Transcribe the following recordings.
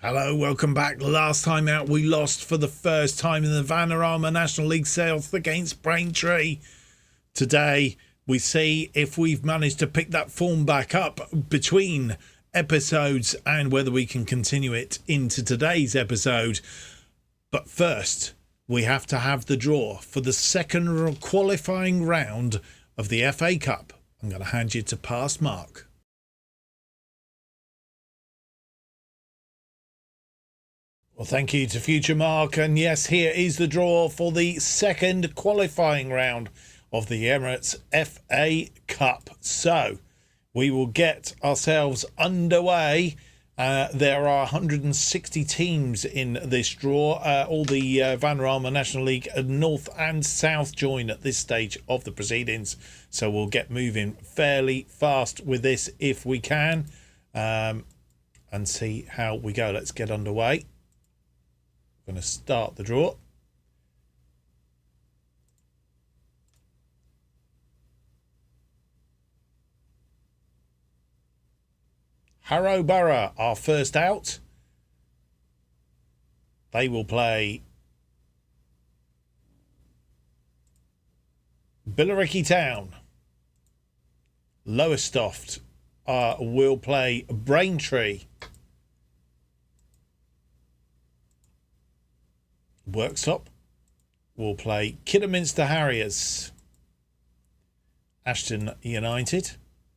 Hello, welcome back. Last time out, we lost for the first time in the Vanarama National League South against Braintree. Today, we see if we've managed to pick that form back up between episodes and whether we can continue it into today's episode. But first, we have to have the draw for the second qualifying round of the FA Cup. I'm going to hand you to past Mark. Well, thank you to future Mark. And yes, here is the draw for the second qualifying round of the Emirates FA Cup. So we will get ourselves underway. There are 160 teams in this draw. All the Vanarama National League North and South join at this stage of the proceedings. So we'll get moving fairly fast with this if we can, and see how we go. Let's get underway. I'm going to start the draw. Harrow Borough are first out. They will play Billericay Town. Lowestoft will play Braintree. Worksop will play Kidderminster Harriers. Ashton United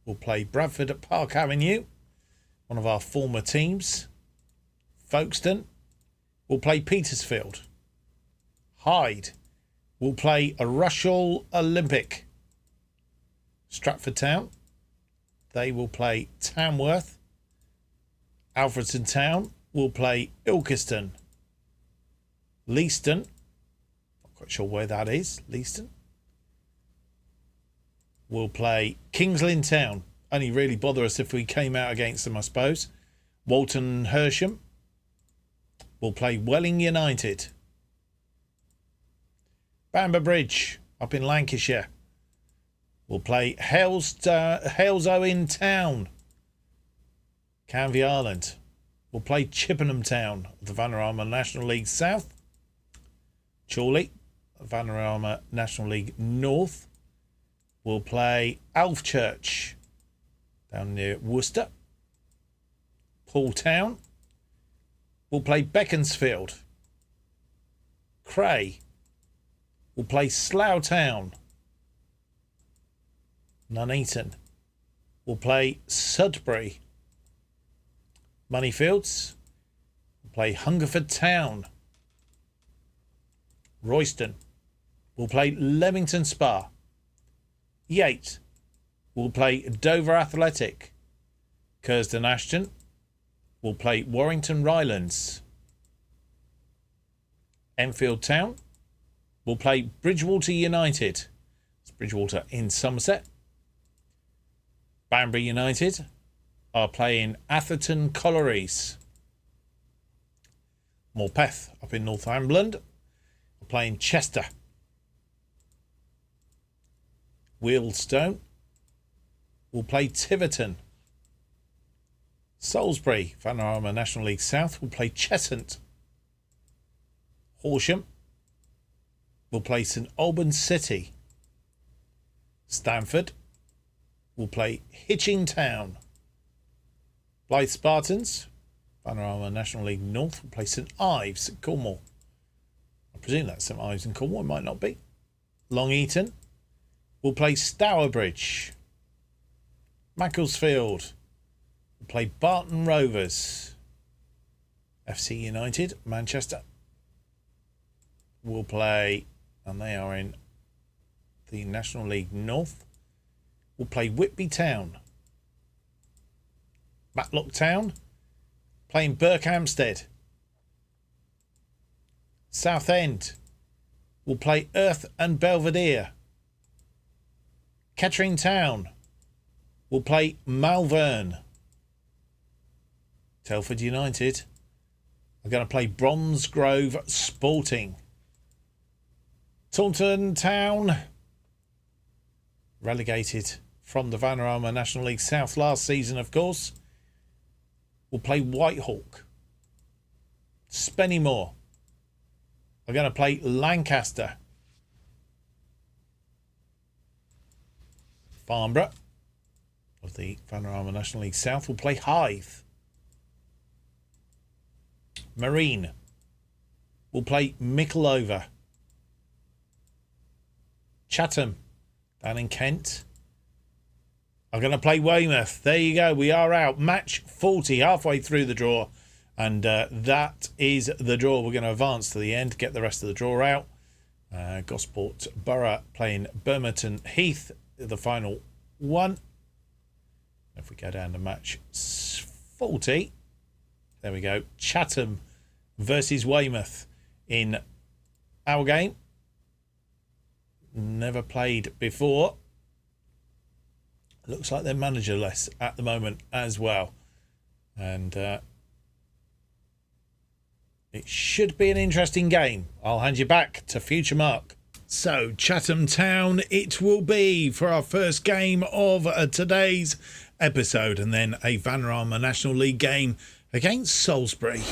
will play Bradford at Park Avenue, one of our former teams. Folkestone will play Petersfield. Hyde will play Rushall Olympic. Stratford Town, they will play Tamworth. Alfredton Town will play Ilkeston. Leiston, not quite sure where that is. Leiston will play Kings Lynn Town. Only really bother us if we came out against them, I suppose. Walton Hersham will play Welling United. Bamber Bridge up in Lancashire will play Halesowen Town. Canvey Island will play Chippenham Town of the Vanarama National League South. Chorley, Vanarama National League North, will play Alfchurch down near Worcester. Paul Town will play Beaconsfield. Cray will play Slough Town. Nuneaton will play Sudbury. Moneyfields will play Hungerford Town. Royston will play Leamington Spa. Yate will play Dover Athletic. Curzon Ashton will play Warrington Rylands. Enfield Town will play Bridgewater United. It's Bridgewater in Somerset. Banbury United are playing Atherton Collieries. Morpeth up in Northumberland playing Chester. Wealdstone will play Tiverton. Salisbury, Vanarama National League South, will play Cheshunt. Horsham will play St Albans City. Stamford will play Hitching Town. Blythe Spartans, Vanarama National League North, will play St Ives at Cornwall. I presume that's St Ives in Cornwall, it might not be. Long Eaton will play Stourbridge. Macclesfield will play Barton Rovers. FC United, Manchester, will play, and they are in the National League North, will play Whitby Town. Matlock Town playing Berkhamsted. Southend will play Earth and Belvedere. Kettering Town will play Malvern. Telford United are going to play Bromsgrove Sporting. Taunton Town, relegated from the Vanarama National League South last season, of course, will play Whitehawk. Spennymoor are going to play Lancaster. Farnborough of the Vanarama National League South will play Hythe. Marine will play Mickleover. Chatham down in Kent are going to play Weymouth. There you go. We are out. Match 40, halfway through the draw. And that is the draw. We're going to advance to the end, get the rest of the draw out. Gosport Borough playing Bermerton Heath, the final one. If we go down to match 40, there we go. Chatham versus Weymouth in our game. Never played before. Looks like they're managerless at the moment as well. And it should be an interesting game. I'll hand you back to Future Mark. So, Chatham Town it will be for our first game of today's episode. And then a Vanarama National League game against Salisbury.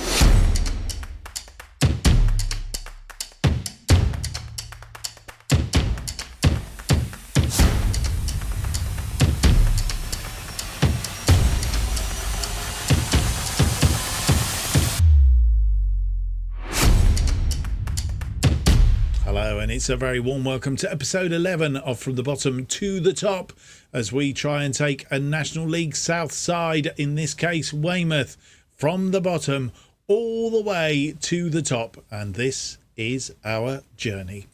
And it's a very warm welcome to episode 11 of From the Bottom to the Top as we try and take a National League South side, in this case Weymouth, from the bottom all the way to the top. And this is our journey.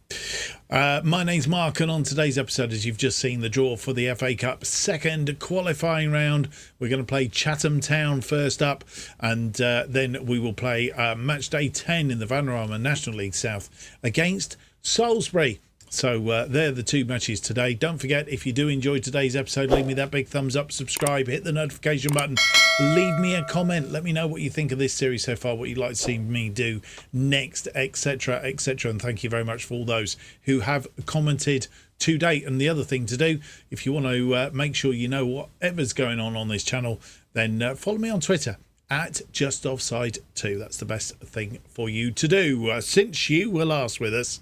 My name's Mark, and on today's episode, as you've just seen, the draw for the FA Cup second qualifying round. We're going to play Chatham Town first up, and then we will play match day 10 in the Vanarama National League South against Salisbury. So they're the two matches today. Don't forget, if you do enjoy today's episode, leave me that big thumbs up, subscribe, hit the notification button, leave me a comment, let me know what you think of this series so far, what you'd like to see me do next, etc, etc. And thank you very much for all those who have commented to date. And the other thing to do, if you want to make sure you know whatever's going on this channel, then follow me on Twitter at JustOffsideFM. That's the best thing for you to do. Since you were last with us,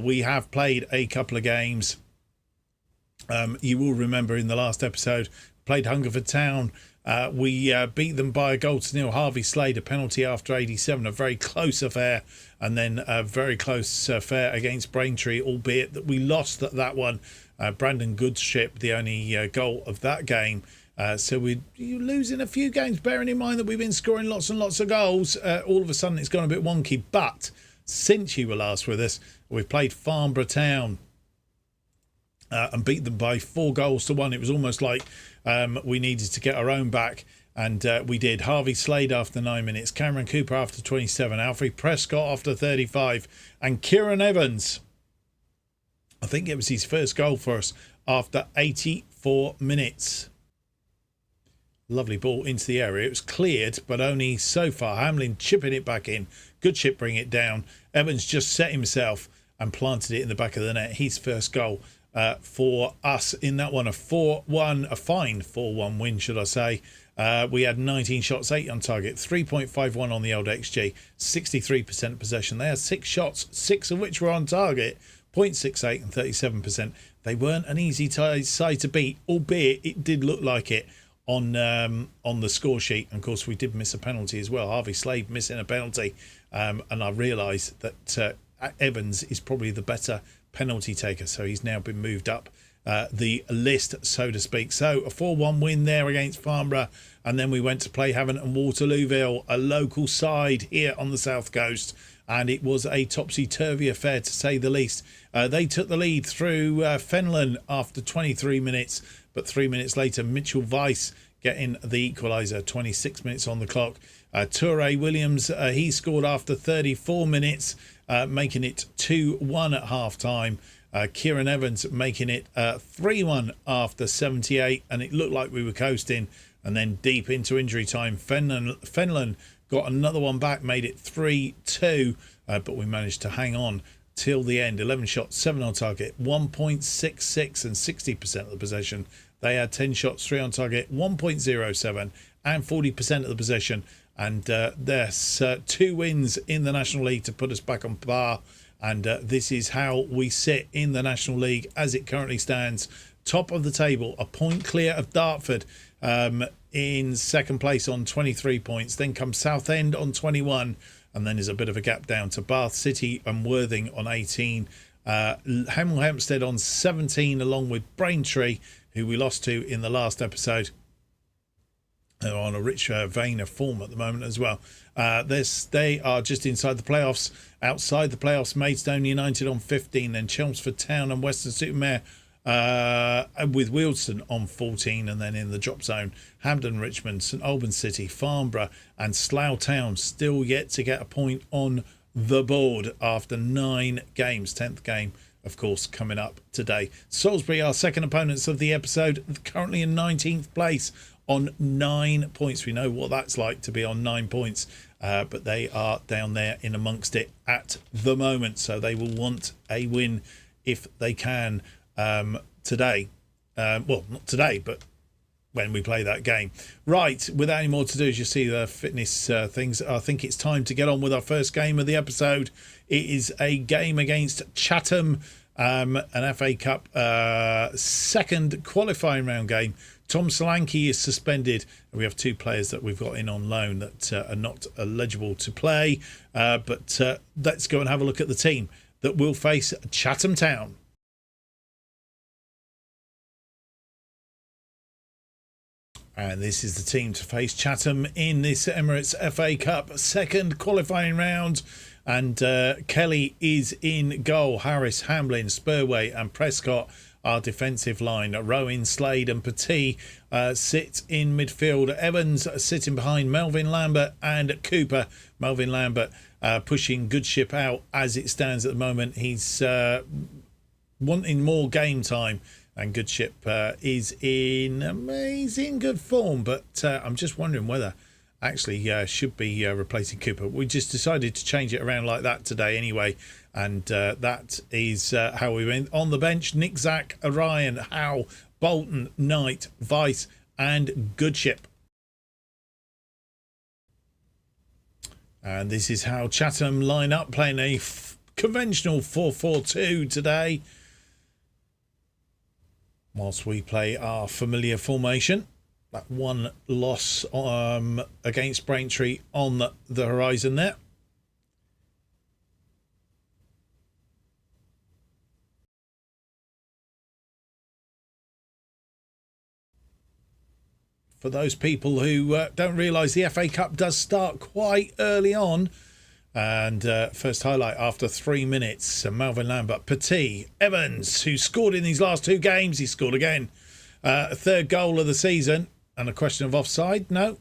we have played a couple of games. You will remember in the last episode, played Hungerford Town. We beat them by a goal to nil. Harvey Slade, a penalty after 87, a very close affair. And then a very close affair against Braintree, albeit that we lost that one. Brandon Goodship, the only goal of that game. So you're losing a few games, bearing in mind that we've been scoring lots and lots of goals. All of a sudden it's gone a bit wonky. But since you were last with us, we've played Farnborough Town and beat them by 4 goals to 1. It was almost like we needed to get our own back. And we did. Harvey Slade after 9 minutes, Cameron Cooper after 27, Alfie Prescott after 35, and Kieran Evans, I think it was his first goal for us, after 84 minutes. Lovely ball into the area. It was cleared, but only so far. Hamlin chipping it back in. Good chip, bring it down. Evans just set himself and planted it in the back of the net. His first goal for us in that one. A fine 4-1 win, should I say. We had 19 shots, 8 on target, 3.51 on the old XG, 63% possession. They had 6 shots, 6 of which were on target, 0.68 and 37%. They weren't an easy side to beat, albeit it did look like it on the score sheet. And of course we did miss a penalty as well. Harvey Slade missing a penalty, and I realised that Evans is probably the better penalty taker, so he's now been moved up the list, so to speak. So a 4-1 win there against Farnborough, and then we went to play Havant and Waterlooville, a local side here on the south coast, and it was a topsy-turvy affair to say the least. They took the lead through Fenlon after 23 minutes, but 3 minutes later Mitchell Weiss getting the equaliser, 26 minutes on the clock. Toure Williams, he scored after 34 minutes, making it 2-1 at half-time. Kieran Evans making it 3-1 after 78, and it looked like we were coasting. And then deep into injury time, Fenlon got another one back, made it 3-2, but we managed to hang on till the end. 11 shots, 7 on target, 1.66 and 60% of the possession. They had 10 shots, 3 on target, 1.07 and 40% of the possession. And there's 2 wins in the National League to put us back on par. And this is how we sit in the National League as it currently stands. Top of the table, a point clear of Dartford in second place on 23 points. Then comes Southend on 21. And then there's a bit of a gap down to Bath City and Worthing on 18. Hemel Hempstead on 17, along with Braintree, who we lost to in the last episode. They're on a rich vein of form at the moment as well. They are just inside the playoffs. Outside the playoffs, Maidstone United on 15, then Chelmsford Town and Weston-super-Mare with Wealdstone on 14, and then in the drop zone, Hampden Richmond, St Albans City, Farnborough and Slough Town still yet to get a point on the board after 9 games. 10th game, of course, coming up today. Salisbury, our second opponents of the episode, currently in 19th place on 9 points. We know what that's like to be on 9 points, but they are down there in amongst it at the moment, so they will want a win if they can today. Well, not today, but when we play that game. Right, without any more to do, as you see the fitness things, I think it's time to get on with our first game of the episode. It is a game against Chatham, an FA Cup second qualifying round game. Tom Solanke is suspended. We have 2 players that we've got in on loan that are not eligible to play. But let's go and have a look at the team that will face Chatham Town. And this is the team to face Chatham in this Emirates FA Cup second qualifying round. And Kelly is in goal. Harris, Hamlin, Spurway and Prescott are defensive line. Rowan, Slade and Petit sit in midfield. Evans sitting behind Melvin Lambert and Cooper. Melvin Lambert pushing Goodship out as it stands at the moment. He's wanting more game time. And Goodship is in amazing good form. But I'm just wondering whether actually should be replacing Cooper. We just decided to change it around like that today anyway. And that is how we went. On the bench, Nick, Zach, Orion, Howe, Bolton, Knight, Vice and Goodship. And this is how Chatham line up, playing a conventional 4-4-2 today. Whilst we play our familiar formation. That 1 loss against Braintree on the horizon there. For those people who don't realise, the FA Cup does start quite early on. And first highlight after 3 minutes, Melvin Lambert, Petit, Evans, who scored in these last 2 games. He scored again. 3rd goal of the season. And a question of offside? No,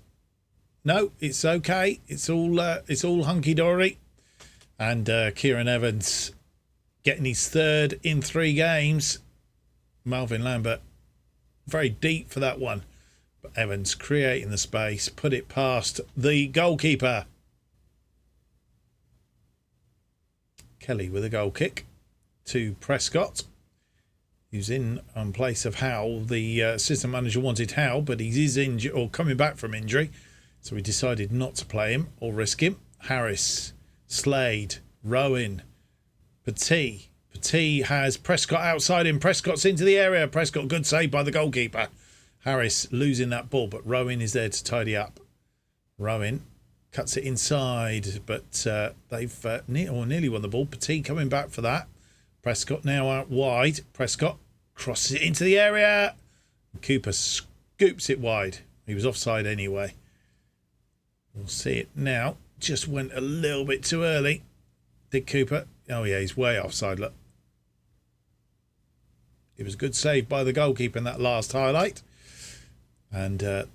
it's okay. It's all hunky-dory. And Kieran Evans getting his 3rd in 3 games. Melvin Lambert very deep for that one. But Evans creating the space, put it past the goalkeeper. Kelly with a goal kick to Prescott, who's in place of Howe. The assistant manager wanted Howe, but he is injured or coming back from injury, so we decided not to play him or risk him. Harris, Slade, Rowan, Petit. Petit has Prescott outside him. Prescott's into the area. Prescott, good save by the goalkeeper. Harris losing that ball, but Rowan is there to tidy up. Rowan cuts it inside, but they've nearly won the ball. Petit coming back for that. Prescott now out wide. Prescott crosses it into the area. Cooper scoops it wide. He was offside anyway. We'll see it now. Just went a little bit too early. Did Cooper? Oh yeah, he's way offside. Look. It was a good save by the goalkeeper in that last highlight. And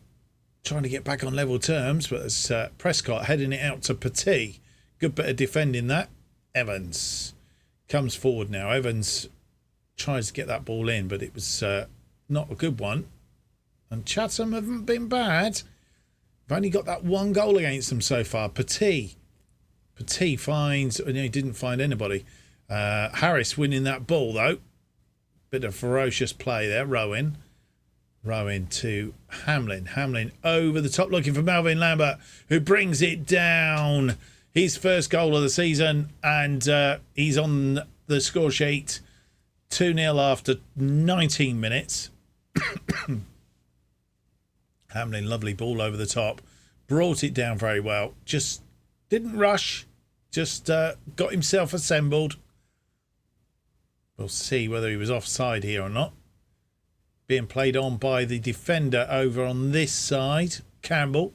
trying to get back on level terms, but it's Prescott heading it out to Petit. Good bit of defending that. Evans comes forward now. Evans tries to get that ball in, but it was not a good one. And Chatham haven't been bad. They've only got that 1 goal against them so far. Petit finds... Oh, no, he didn't find anybody. Harris winning that ball, though. Bit of ferocious play there. Rowan Rowan to Hamlin. Hamlin over the top looking for Melvin Lambert, who brings it down. His first goal of the season, and he's on the score sheet 2-0 after 19 minutes. Hamlin, lovely ball over the top. Brought it down very well. Just didn't rush. Just got himself assembled. We'll see whether he was offside here or not. Being played on by the defender over on this side, Campbell.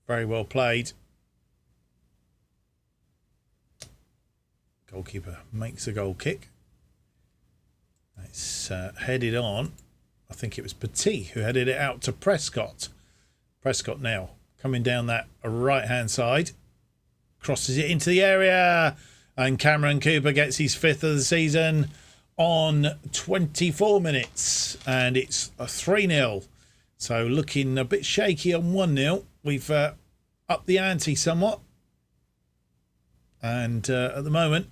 Very well played. Goalkeeper makes a goal kick. It's headed on. I think it was Petit who headed it out to Prescott. Prescott now coming down that right-hand side. Crosses it into the area. And Cameron Cooper gets his 5th of the season on 24 minutes. And it's a 3-0. So looking a bit shaky on 1-0. We've upped the ante somewhat. And at the moment,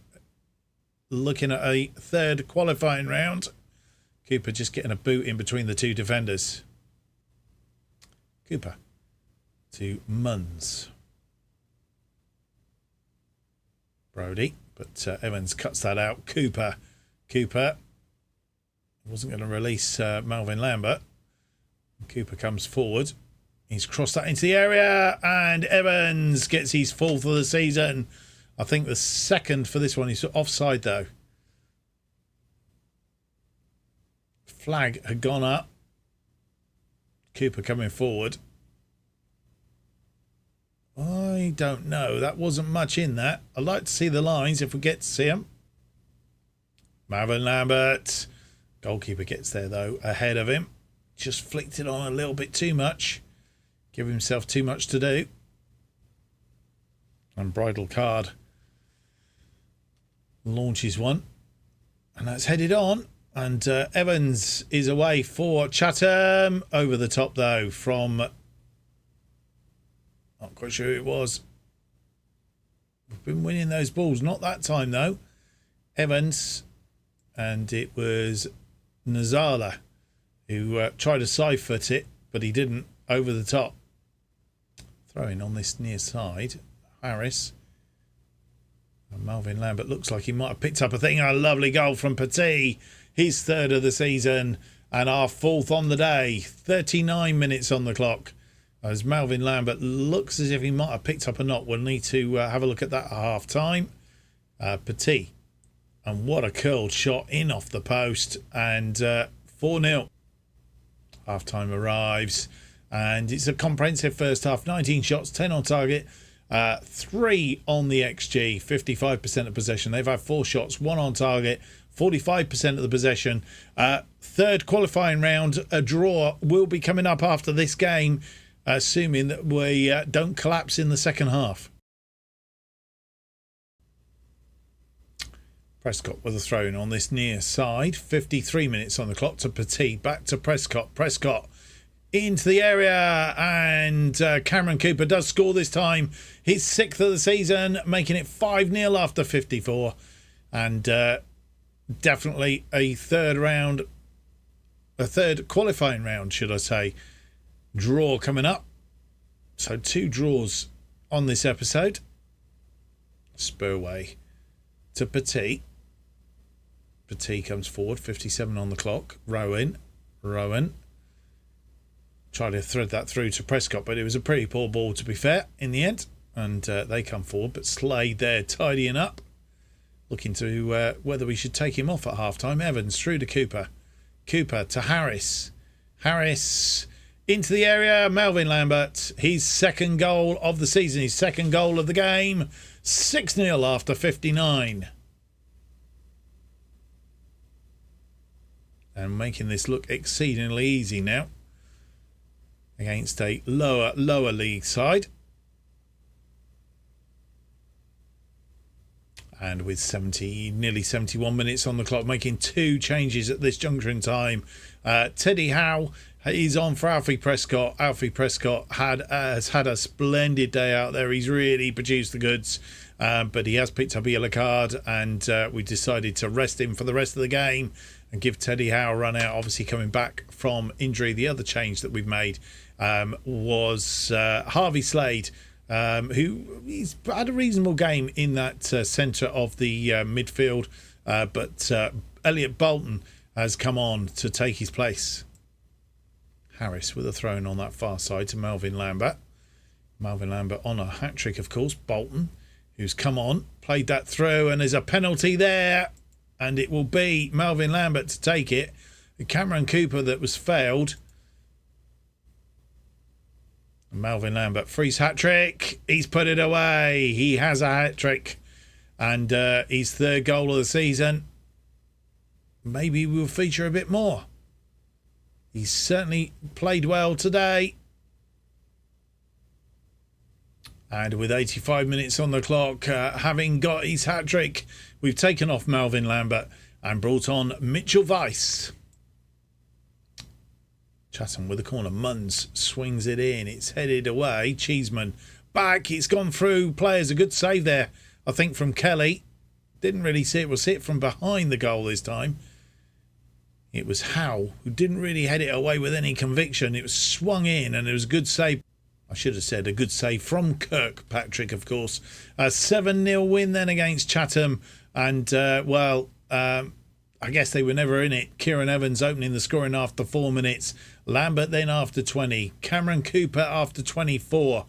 looking at a third qualifying round. Cooper just getting a boot in between the two defenders. Cooper to Munns. Brody, but Evans cuts that out. Cooper wasn't going to release Melvin Lambert. Cooper comes forward. He's crossed that into the area, and Evans gets his 4th of the season. I think the 2nd for this one. He's offside though. Flag had gone up. Cooper coming forward. I don't know. That wasn't much in that. I'd like to see the lines if we get to see them. Melvin Lambert. Goalkeeper gets there though, ahead of him. Just flicked it on a little bit too much. Give himself too much to do. Unbridled card. Launches one. And that's headed on. And Evans is away for Chatham. Over the top though from... Not quite sure who it was. We've been winning those balls. Not that time though. Evans. And it was Nazala who tried to side foot it, but he didn't. Over the top. Throwing on this near side. Harris. And Melvin Lambert looks like he might have picked up a thing. A lovely goal from Petit. His 3rd of the season. And our 4th on the day. 39 minutes on the clock. As Melvin Lambert looks as if he might have picked up a knock. We'll need to have a look at that at half time. Petit. And what a curled shot in off the post. And 4-0. Half time arrives. And it's a comprehensive first half. 19 shots, 10 on target. 3 on the XG. 55% of possession. They've had 4 shots, 1 on target. 45% of the possession. Third qualifying round. A draw will be coming up after this game. Assuming that we don't collapse in the second half. Prescott with a throw in on this near side. 53 minutes on the clock to Petit. Back to Prescott. Prescott into the area. And Cameron Cooper does score this time. His 6th of the season. Making it 5-0 after 54. And definitely a third round. A third qualifying round, should I say. Draw coming up. So 2 draws on this episode. Spurway to Petit. Petit comes forward. 57 on the clock. Rowan. Tried to thread that through to Prescott, but it was a pretty poor ball to be fair in the end. And they come forward, but Slade there tidying up. Looking to whether we should take him off at half time. Evans through to Cooper. Cooper to Harris. Harris into the area. Melvin Lambert. His 2nd goal of the season. His 2nd goal of the game. 6-0 after 59. And making this look exceedingly easy now. Against a lower league side. And with nearly 71 minutes on the clock, making 2 changes at this juncture in time. Teddy Howe is on for Alfie Prescott. Alfie Prescott has had a splendid day out there. He's really produced the goods. But he has picked up a yellow card, and we decided to rest him for the rest of the game. and give Teddy Howe a run out. Obviously coming back from injury. The other change that we've made was Harvey Slade, who he's had a reasonable game in that centre of the midfield, but Elliot Bolton has come on to take his place. Harris with a throw in on that far side to Melvin Lambert. Melvin Lambert on a hat-trick, of course. Bolton, who's come on, played that through, and there's a penalty there, and it will be Melvin Lambert to take it. Cameron Cooper that was failed. Melvin Lambert, freeze hat-trick. He's put it away. He has a hat-trick, and his third goal of the season. Maybe we'll feature a bit more. He's certainly played well today. And with 85 minutes on the clock, having got his hat-trick, we've taken off Melvin Lambert and brought on Mitchell Weiss. Chatham with the corner. Munns swings it in. It's headed away. Cheeseman back. It's gone through. Players, a good save there, I think, from Kelly. Didn't really see it. Was hit from behind the goal this time. It was Howe who didn't really head it away with any conviction. It was swung in, and it was a good save. I should have said a good save from Kirkpatrick, of course. A 7-0 win then against Chatham. And, I guess they were never in it. Kieran Evans opening the scoring after 4 minutes. Lambert then after 20. Cameron Cooper after 24.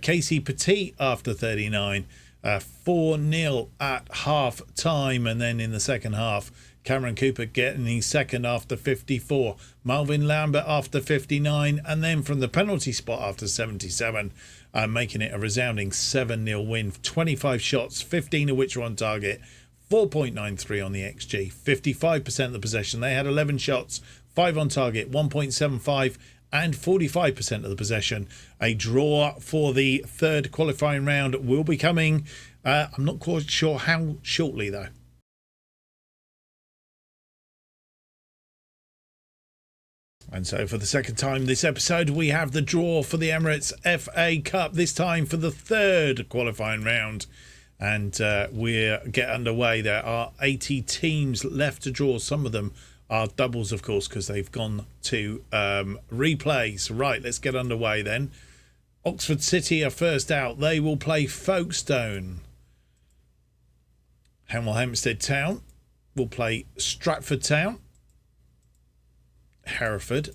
Casey Petit after 39. 4-0 at half time. And then in the second half, Cameron Cooper getting his second after 54. Melvin Lambert after 59. And then from the penalty spot after 77, making it a resounding 7-0 win. 25 shots, 15 of which were on target. 4.93 on the XG. 55% of the possession. They had 11 shots, 5 on target, 1.75 and 45% of the possession. A draw for the third qualifying round will be coming. I'm not quite sure how shortly, though. And so for the second time this episode, we have the draw for the Emirates FA Cup, this time for the third qualifying round. And we'll get underway. There are 80 teams left to draw. Some of them are doubles, of course, because they've gone to replays. Right, let's get underway then. Oxford City are first out. They will play Folkestone. Hemel Hempstead Town will play Stratford Town. Hereford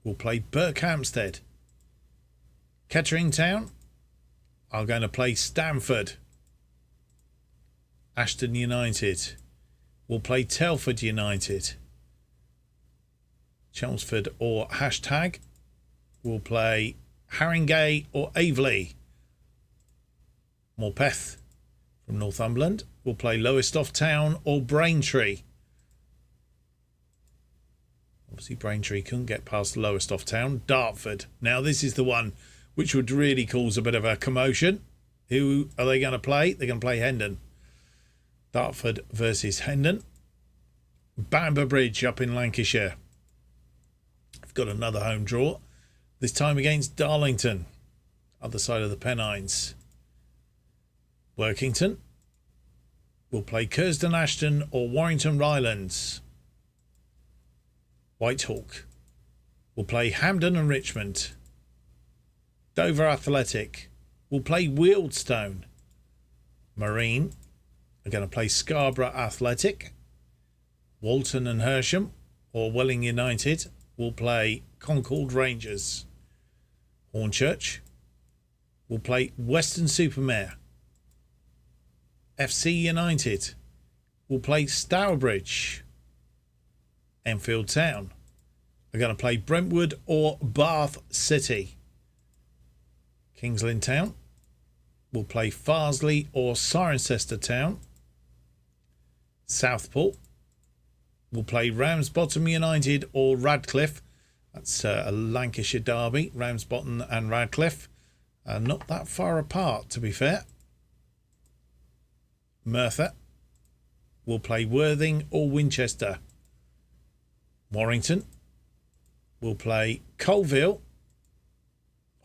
will play Berkhamsted. Kettering Town are going to play Stamford. Ashton United will play Telford United. Chelmsford or Hashtag will play Haringey or Aveley. Morpeth from Northumberland will play Lowestoft Town or Braintree. Obviously Braintree couldn't get past Lowestoft Town. Dartford. Now this is the one which would really cause a bit of a commotion. Who are they going to play? They're going to play Hendon. Dartford versus Hendon. Bamber Bridge up in Lancashire. I've got another home draw. This time against Darlington. Other side of the Pennines. Workington will play Curzon Ashton or Warrington Rylands. Whitehawk will play Hampden and Richmond. Dover Athletic will play Wealdstone. Marine are going to play Scarborough Athletic. Walton and Hersham or Welling United will play Concord Rangers. Hornchurch will play Weston-super-Mare. FC United will play Stourbridge. Enfield Town are going to play Brentwood or Bath City. Kings Lynn Town will play Farsley or Cirencester Town. Southport will play Ramsbottom United or Radcliffe. That's a Lancashire derby, Ramsbottom and Radcliffe. Not that far apart, to be fair. Merthyr will play Worthing or Winchester. Warrington will play Colville.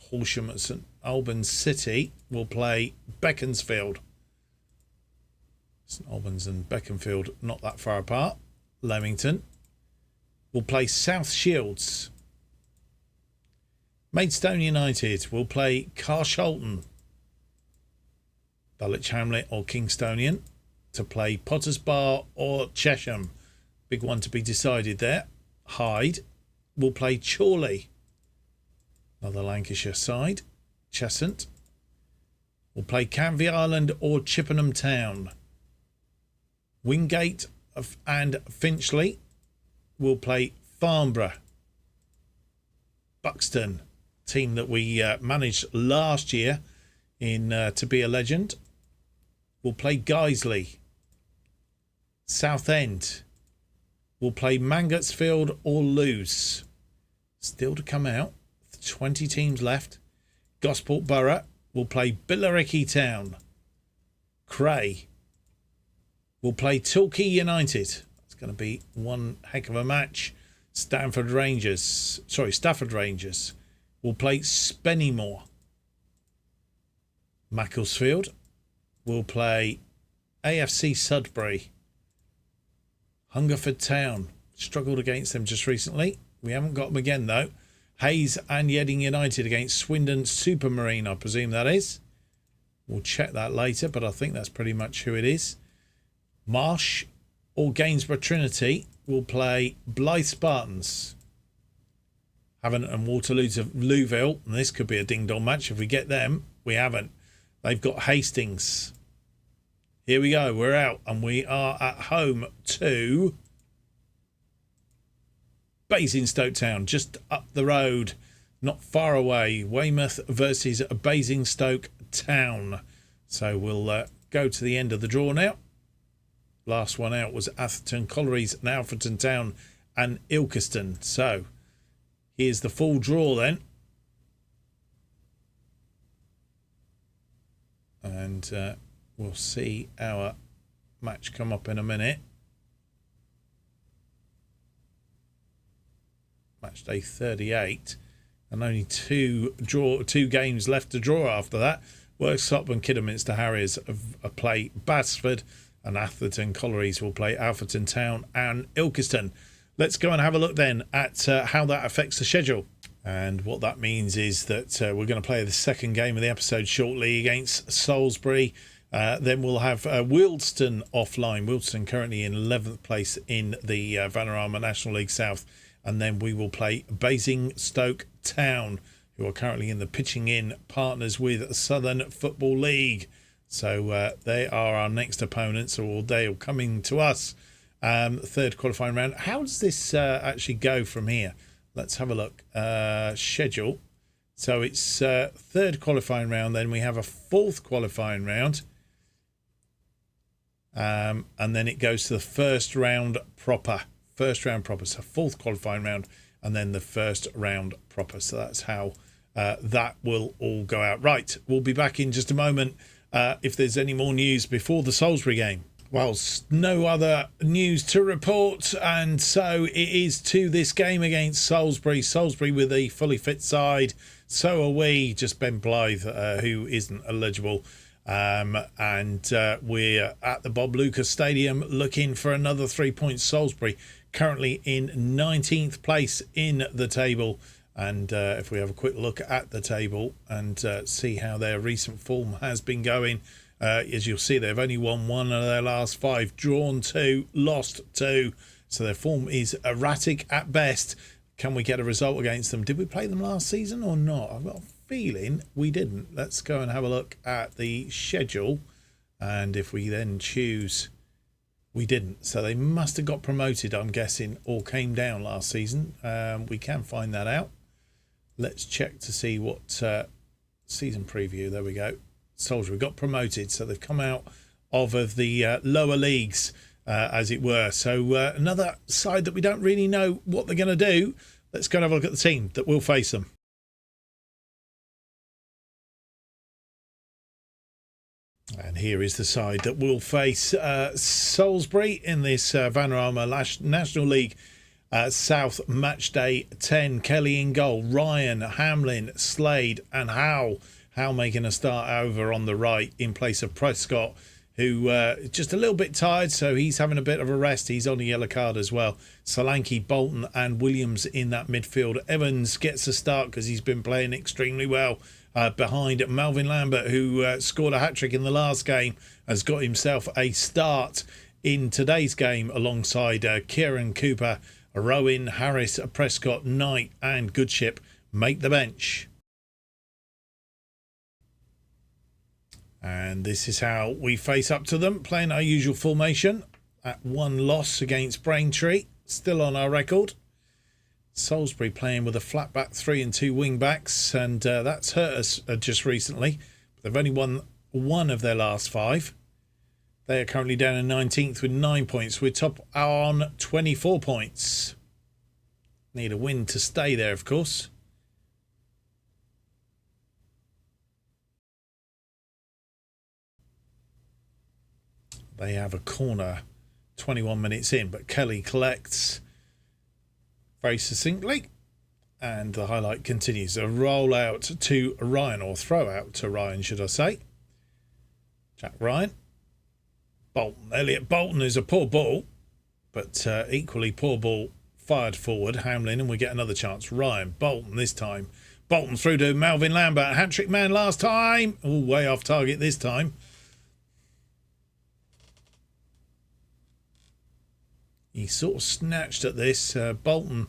Horsham at St Albans City will play Beaconsfield. St Albans and Beaconsfield not that far apart. Leamington will play South Shields. Maidstone United will play Carshalton. Dulwich Hamlet or Kingstonian to play Potters Bar or Chesham. Big one to be decided there. Hyde will play Chorley. Another Lancashire side. Cheshunt will play Canvey Island or Chippenham Town. Wingate and Finchley will play Farnborough. Buxton, team that we managed last year in To Be a Legend, will play Guiseley. Southend will play Mangotsfield or Lewes. Still to come out. 20 teams left. Gosport Borough will play Billericay Town. Cray will play Torquay United. It's going to be one heck of a match. Stafford Rangers will play Spennymoor. Macclesfield will play AFC Sudbury. Hungerford Town struggled against them just recently. We haven't got them again though. Hayes and Yeading United against Swindon Supermarine, I presume that is. We'll check that later, but I think that's pretty much who it is. Marsh or Gainsborough Trinity will play Blythe Spartans. Havant and Waterloo to Louville, and this could be a ding-dong match if we get them. We haven't. They've got Hastings. Here we go. We're out, and we are at home to Basingstoke Town, just up the road, not far away. Weymouth versus Basingstoke Town. So we'll go to the end of the draw now. Last one out was Atherton Collieries and Alfreton Town and Ilkeston. So here's the full draw then. And we'll see our match come up in a minute. Match day 38. And only two games left to draw after that. Worksop and Kidderminster Harriers play Basford, and Atherton Collieries will play Alfreton Town and Ilkeston. Let's go and have a look then at how that affects the schedule. And what that means is that we're going to play the second game of the episode shortly against Salisbury. Then we'll have Wealdstone offline. Wealdstone currently in 11th place in the Vanarama National League South. And then we will play Basingstoke Town, who are currently in the pitching in partners with Southern Football League. So they are our next opponents, or they are coming to us. Third qualifying round. How does this actually go from here? Let's have a look. Schedule. So it's third qualifying round. Then we have a fourth qualifying round. And then it goes to the first round proper. So fourth qualifying round. And then the first round proper. So that's how that will all go out. Right. We'll be back in just a moment. If there's any more news before the Salisbury game. Well, no other news to report, and so it is to this game against Salisbury. Salisbury with a fully fit side. So are we, just Ben Blythe, who isn't eligible. And we're at the Bob Lucas Stadium looking for another 3 points. Salisbury currently in 19th place in the table. And if we have a quick look at the table and see how their recent form has been going, as you'll see, they've only won one of their last five, drawn two, lost two. So their form is erratic at best. Can we get a result against them? Did we play them last season or not? I've got a feeling we didn't. Let's go and have a look at the schedule. And if we then choose, we didn't. So they must have got promoted, I'm guessing, or came down last season. We can find that out. Let's check to see what season preview. There we go. Salisbury got promoted, so they've come out of the lower leagues, as it were. So another side that we don't really know what they're going to do. Let's go and have a look at the team that will face them. And here is the side that will face Salisbury in this Vanarama National League South Match Day 10. Kelly in goal, Ryan, Hamlin, Slade and Howe. Howe making a start over on the right in place of Prescott, who is just a little bit tired, so he's having a bit of a rest. He's on a yellow card as well. Solanke, Bolton and Williams in that midfield. Evans gets a start because he's been playing extremely well behind Melvin Lambert, who scored a hat-trick in the last game, has got himself a start in today's game alongside Kieran Cooper, Rowan, Harris, Prescott, Knight and Goodship make the bench. And this is how we face up to them, playing our usual formation at 1 loss against Braintree, still on our record. Salisbury playing with a flat back 3 and 2 wing backs, and that's hurt us just recently. They've only won 1 of their last 5. They are currently down in 19th with 9 points. We're top on 24 points. Need a win to stay there, of course. They have a corner 21 minutes in, but Kelly collects very succinctly. And the highlight continues. A roll out to Ryan, or throw out to Ryan, should I say. Jack Ryan. Bolton. Elliot Bolton is a poor ball, but equally poor ball fired forward. Hamlin, and we get another chance. Ryan. Bolton this time. Bolton through to Melvin Lambert. Hat-trick man last time. Oh, way off target this time. He sort of snatched at this. Bolton,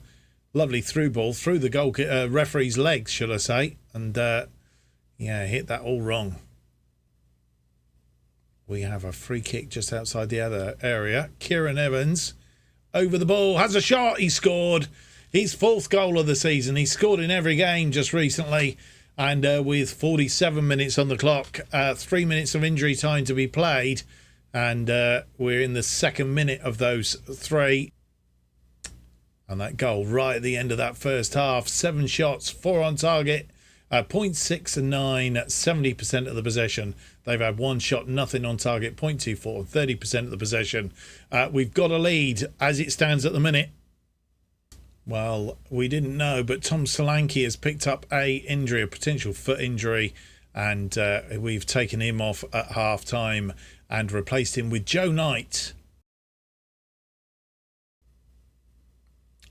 lovely through ball through the goal referee's legs, should I say. And, yeah, hit that all wrong. We have a free kick just outside the other area. Kieran Evans over the ball, has a shot. He scored his 4th goal of the season. He scored in every game just recently. And with 47 minutes on the clock, 3 minutes of injury time to be played. And we're in the 2nd minute of those 3. And that goal right at the end of that first half. 7 shots, 4 on target, 0.6 and 9, 70% of the possession. They've had 1 shot, nothing on target, 0.24, 30% of the possession. We've got a lead as it stands at the minute. Well, we didn't know, but Tom Solanke has picked up a potential foot injury. And we've taken him off at half-time and replaced him with Joe Knight.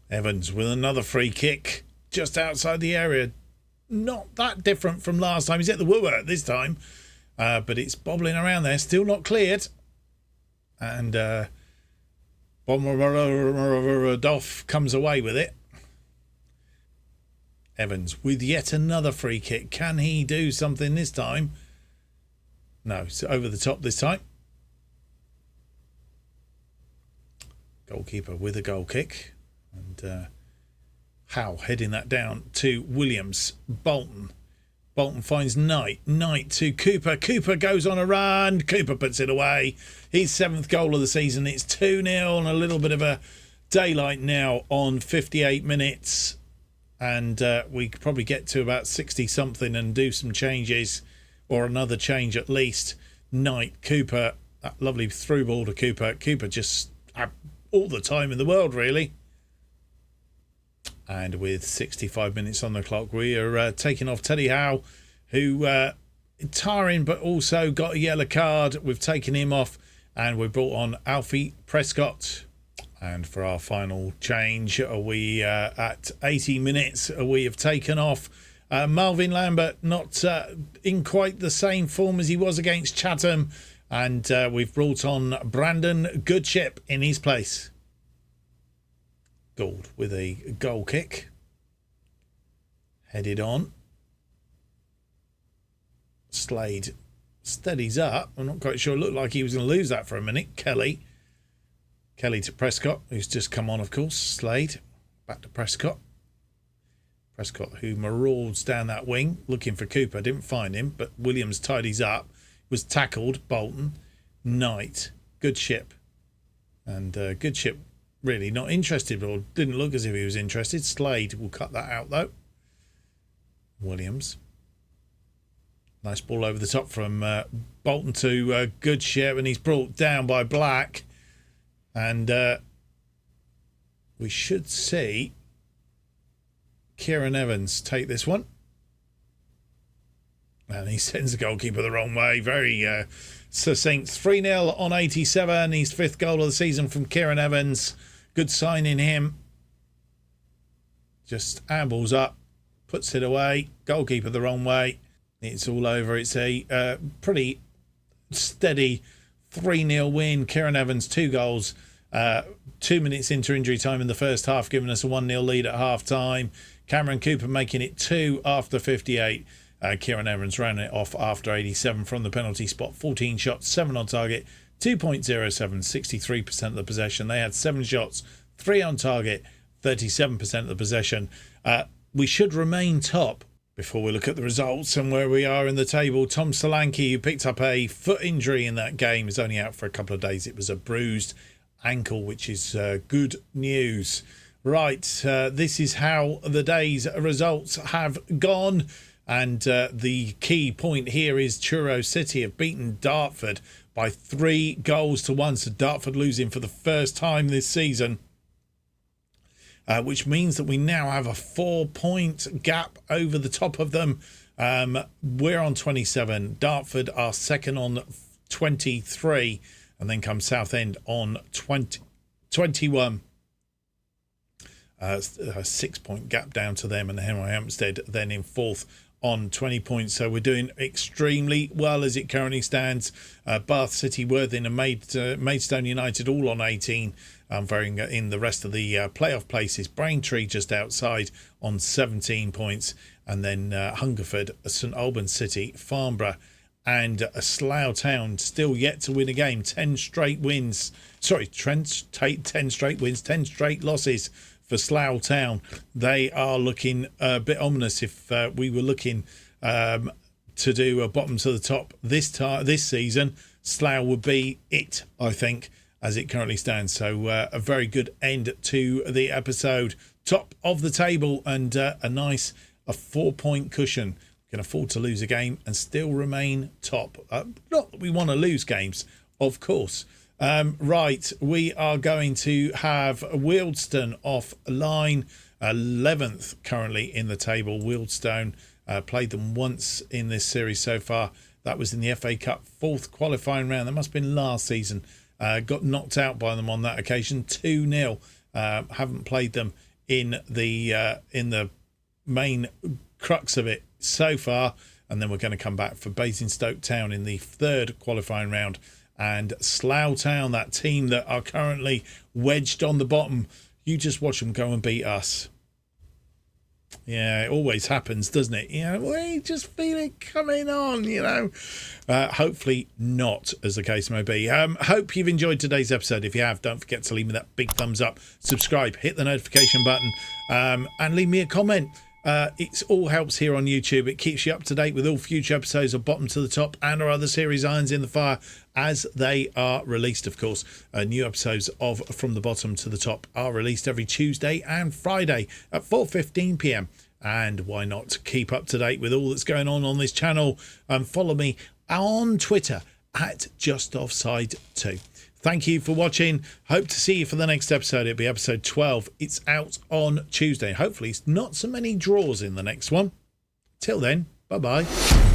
Evans with another free kick just outside the area. Not that different from last time. He's at the Woolworth this time. But it's bobbling around there. Still not cleared. And Bomarodov comes away with it. Evans with yet another free kick. Can he do something this time? No, it's over the top this time. Goalkeeper with a goal kick. And Howe heading that down to Williams. Bolton. Bolton finds Knight. Knight to Cooper. Cooper goes on a run. Cooper puts it away. His 7th goal of the season. It's 2-0 and a little bit of a daylight now on 58 minutes. And we could probably get to about 60-something and do some changes, or another change at least. Knight, Cooper, that lovely through ball to Cooper. Cooper just had all the time in the world, really. And with 65 minutes on the clock, we are taking off Teddy Howe, who tiring but also got a yellow card. We've taken him off and we brought on Alfie Prescott. And for our final change, we at 80 minutes, we have taken off Melvin Lambert, not in quite the same form as he was against Chatham. And we've brought on Brandon Goodship in his place. Gould with a goal kick. Headed on. Slade steadies up. I'm not quite sure. It looked like he was going to lose that for a minute. Kelly to Prescott, who's just come on, of course. Slade back to Prescott. Prescott, who marauds down that wing, looking for Cooper. Didn't find him, but Williams tidies up. Was tackled. Bolton. Knight. Goodship. And Goodship really not interested, or didn't look as if he was interested. Slade will cut that out, though. Williams. Nice ball over the top from Bolton to Goodship, and he's brought down by Black. And we should see Kieran Evans take this one. And he sends the goalkeeper the wrong way. Very succinct. 3-0 on 87. His 5th goal of the season from Kieran Evans. Good sign in him. Just ambles up, puts it away. Goalkeeper the wrong way. It's all over. It's a pretty steady 3-0 win. Kieran Evans, 2 goals. 2 minutes into injury time in the first half, giving us a 1-0 lead at half time. Cameron Cooper making it 2 after 58. Kieran Evans ran it off after 87 from the penalty spot. 14 shots, 7 on target, 2.07, 63% of the possession. They had 7 shots, 3 on target, 37% of the possession. We should remain top. Before we look at the results and where we are in the table, Tom Solanke, who picked up a foot injury in that game, is only out for a couple of days. It was a bruised ankle, which is good news. Right, this is how the day's results have gone. And the key point here is Truro City have beaten Dartford by 3 goals to 1. So Dartford losing for the first time this season. Which means that we now have a 4-point gap over the top of them. We're on 27. Dartford are second on 23. And then comes Southend on 21. A 6-point gap down to them. And Henry Hampstead then in 4th on 20 points. So we're doing extremely well as it currently stands. Bath City, Worthing and Maidstone United all on 18. Varying in the rest of the playoff places. Braintree just outside on 17 points. And then Hungerford, St Albans City, Farnborough and Slough Town still yet to win a game. 10 straight wins. Sorry, 10 straight wins, 10 straight losses for Slough Town. They are looking a bit ominous. If we were looking to do a bottom to the top this season, Slough would be it, I think, as it currently stands. So a very good end to the episode. Top of the table and a 4-point cushion. Can afford to lose a game and still remain top. Not that we want to lose games, of course. Right, we are going to have Wealdstone offline. 11th currently in the table. Wealdstone played them once in this series so far. That was in the FA Cup 4th qualifying round. That must have been last season. Got knocked out by them on that occasion, 2-0. Haven't played them in the main crux of it so far, and then we're going to come back for Basingstoke Town in the 3rd qualifying round. And Slough Town, that team that are currently wedged on the bottom, you just watch them go and beat us. Yeah, it always happens, doesn't it? You know, we just feel it coming on, you know. Hopefully not, as the case may be. Hope you've enjoyed today's episode. If you have, don't forget to leave me that big thumbs up, subscribe, hit the notification button, and leave me a comment. It all helps here on YouTube. It keeps you up to date with all future episodes of Bottom to the Top and our other series Irons in the Fire as they are released, of course. New episodes of From the Bottom to the Top are released every Tuesday and Friday at 4:15 p.m. And why not keep up to date with all that's going on this channel and follow me on Twitter at JustOffside2. Thank you for watching. Hope to see you for the next episode. It'll be episode 12. It's out on Tuesday. Hopefully, it's not so many draws in the next one. Till then, bye-bye.